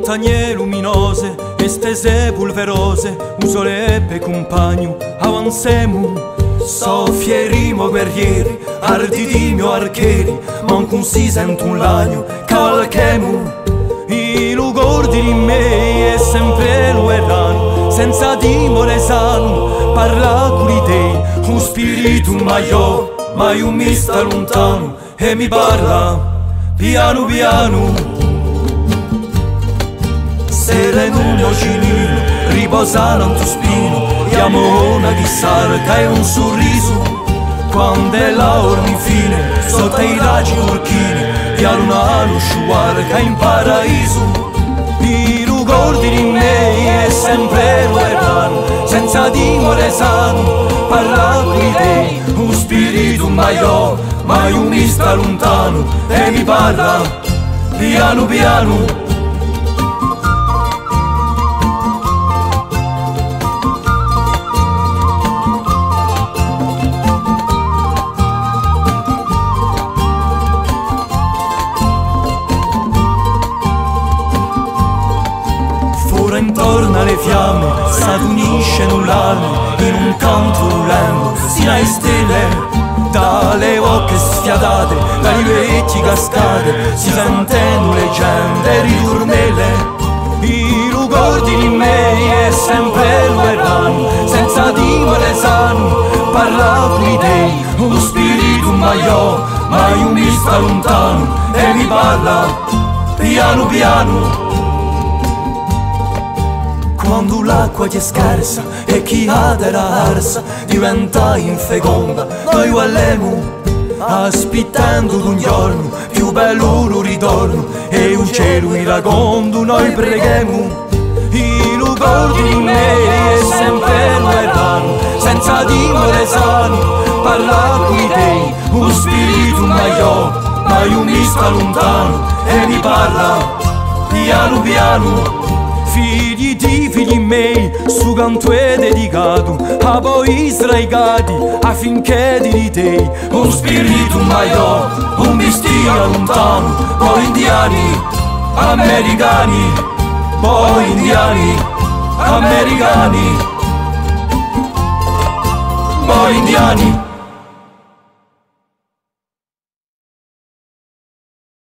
montagne luminose e stese polverose, un sole per compagno, avanzemo. Soffierimo guerrieri, arditimo archeri, manco si sente un lagno, cavalchemo. I lugordi di me è sempre lo erano, senza timore sano, parla con te, un spirito maiò, ma io mi sta lontano e mi parla piano piano. Sereno cinino, riposa nel tuo spino, diamo una chissara che è un sorriso. Quando è l'ora infine, sotto i raggi turchini, piano una luce che è in paradiso. I ricordi di me è sempre lo erano, senza timore sano, parla con te, un spirito maiò, ma io mi sta lontano e mi parla piano piano. Intorno alle fiamme s'adunisce null'alme in un canto lento, sino alle stelle, dalle bocche sfiatate, dai vecchi cascate, si sentono leggende e ritornelle. I ricordi di me è sempre lo erano, senza timore sano, parla con te, uno spirito maiò, ma io mi sta lontano e mi parla piano piano. Quando l'acqua ti è scarsa e chi ha della arsa diventa infeconda, noi guallemo aspettando d'un giorno più bello lo ritorno e un cielo iragondo noi preghiamo. I ricordi di me è sempre lo erano, senza timore sano, parla con te, un spirito maiò, ma io mi sta lontano e mi parla piano piano. Figli di figli miei, su canto è dedicato a voi sdraicati affinché di te un spirito maiò, un mistero lontano, voi indiani, americani, voi indiani, americani, voi indiani.